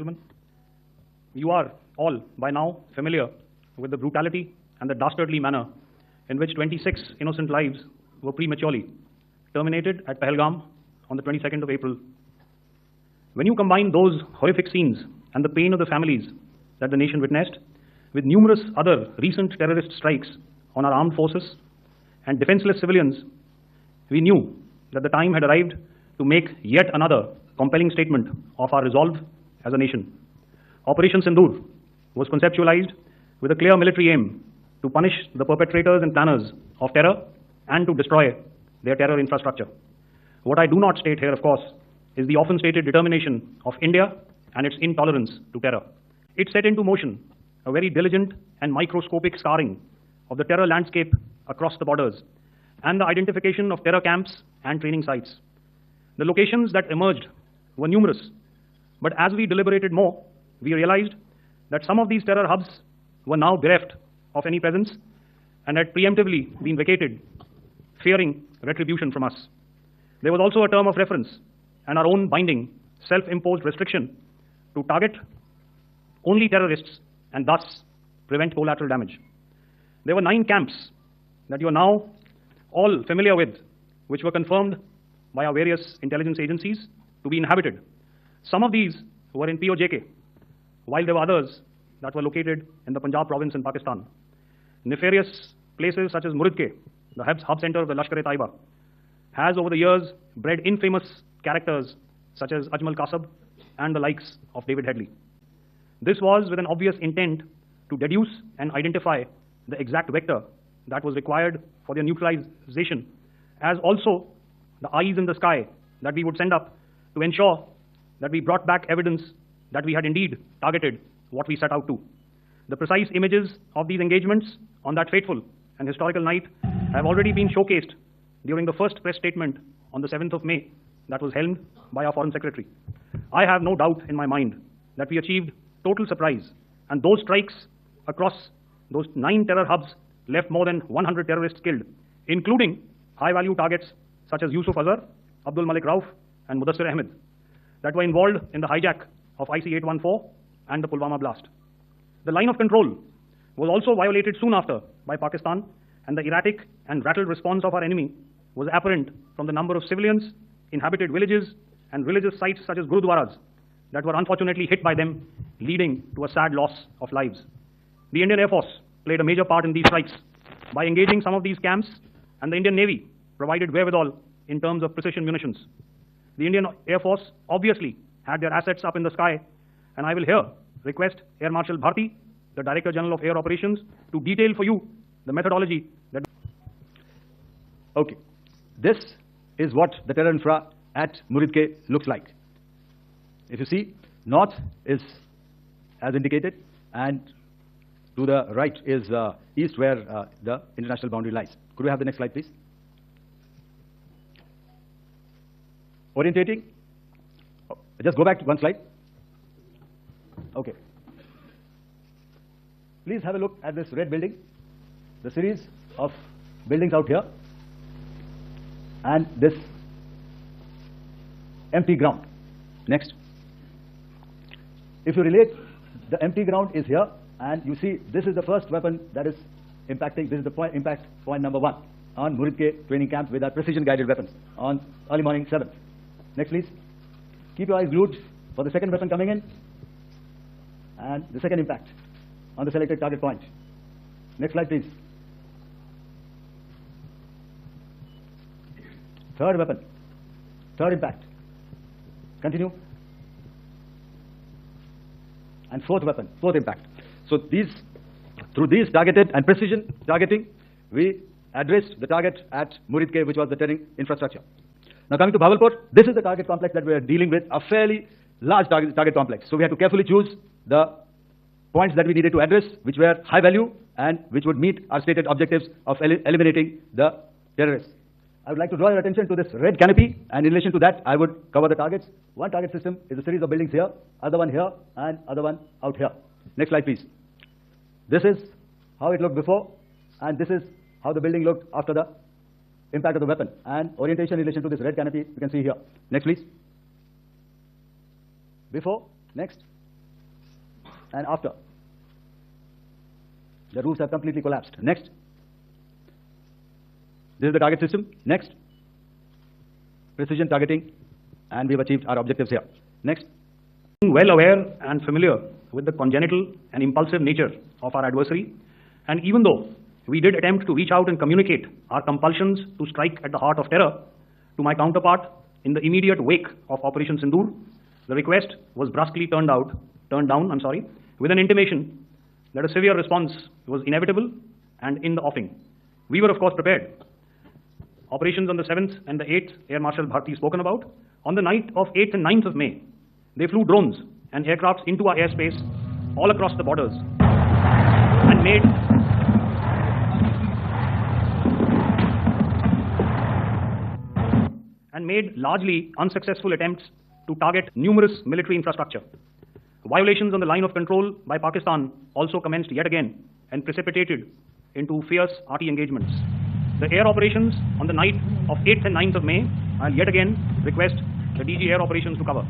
gentlemen, you are all by now familiar with the brutality and the dastardly manner in which 26 innocent lives were prematurely terminated at Pahalgam on the 22nd of April. When you combine those horrific scenes and the pain of the families that the nation witnessed with numerous other recent terrorist strikes on our armed forces and defenseless civilians, we knew that the time had arrived to make yet another compelling statement of our resolve as a nation. Operation Sindoor was conceptualized with a clear military aim to punish the perpetrators and planners of terror and to destroy their terror infrastructure. What I do not state here, of course, is the often stated determination of India and its intolerance to terror. It set into motion a very diligent and microscopic scarring of the terror landscape across the borders and the identification of terror camps and training sites. The locations that emerged were numerous, but as we deliberated more, we realized that some of these terror hubs were now bereft of any presence and had preemptively been vacated, fearing retribution from us. There was also a term of reference and our own binding, self-imposed restriction to target only terrorists and thus prevent collateral damage. There were 9 camps that you are now all familiar with, which were confirmed by our various intelligence agencies to be inhabited. Some of these were in PoJK, while there were others that were located in the Punjab province in Pakistan. Nefarious places such as Muridke, the hub center of the Lashkar-e-Taiba, has over the years bred infamous characters such as Ajmel and the likes of David Headley. This was with an obvious intent to deduce and identify the exact vector that was required for their neutralization, as also the eyes in the sky that we would send up to ensure that we brought back evidence that we had indeed targeted what we set out to. The precise images of these engagements on that fateful and historical night have already been showcased during the first press statement on the 7th of May that was held by our Foreign Secretary. I have no doubt in my mind that we achieved total surprise, and those strikes across those 9 terror hubs left more than 100 terrorists killed, including high-value targets such as Yusuf Azhar, Abdul Malik Rauf, and Mudassir Ahmed, that were involved in the hijack of IC-814 and the Pulwama blast. The line of control was also violated soon after by Pakistan, and the erratic and rattled response of our enemy was apparent from the number of civilians, inhabited villages, and religious sites such as Gurudwaras that were unfortunately hit by them, leading to a sad loss of lives. The Indian Air Force played a major part in these strikes by engaging some of these camps, and the Indian Navy provided wherewithal in terms of precision munitions. The Indian Air Force obviously had their assets up in the sky, and I will here request Air Marshal Bharti, the Director General of Air Operations, to detail for you the methodology that... Okay, this is what the terror infra at Muridke looks like. If you see, north is as indicated, and to the right is east, where the international boundary lies. Could we have the next slide, please? Orientating. Just go back to one slide. Okay. Please have a look at this red building, the series of buildings out here, and this empty ground. Next. If you relate, the empty ground is here, and you see this is the first weapon that is impacting. This is the impact point number 1 on Muridke training camp with our precision guided weapons on early morning 7th. Next, please. Keep your eyes glued for the second weapon coming in, and the second impact on the selected target point. Next slide, please. Third weapon, third impact. Continue. And fourth weapon, fourth impact. So through these targeted and precision targeting, we addressed the target at Muridke, which was the terrain infrastructure. Now coming to Bhavalpur, this is the target complex that we are dealing with, a fairly large target complex. So we had to carefully choose the points that we needed to address, which were high value and which would meet our stated objectives of eliminating the terrorists. I would like to draw your attention to this red canopy, and in relation to that, I would cover the targets. One target system is a series of buildings here, other one here, and other one out here. Next slide, please. This is how it looked before, and this is how the building looked after the impact of the weapon. And orientation in relation to this red canopy, you can see here. Next, please. Before, next, and after. The roofs have completely collapsed. Next. This is the target system. Next. Precision targeting, and we've achieved our objectives here. Next. Well aware and familiar with the congenital and impulsive nature of our adversary, and even though we did attempt to reach out and communicate our compulsions to strike at the heart of terror to my counterpart in the immediate wake of Operation Sindoor, the request was brusquely turned down, with an intimation that a severe response was inevitable and in the offing. We were, of course, prepared. Operations on the 7th and the 8th, Air Marshal Bharti spoken about. On the night of 8th and 9th of May, they flew drones and aircrafts into our airspace all across the borders and made largely unsuccessful attempts to target numerous military infrastructure. Violations on the line of control by Pakistan also commenced yet again and precipitated into fierce RT engagements. The air operations on the night of 8th and 9th of May, I'll yet again request the DG Air Operations to cover.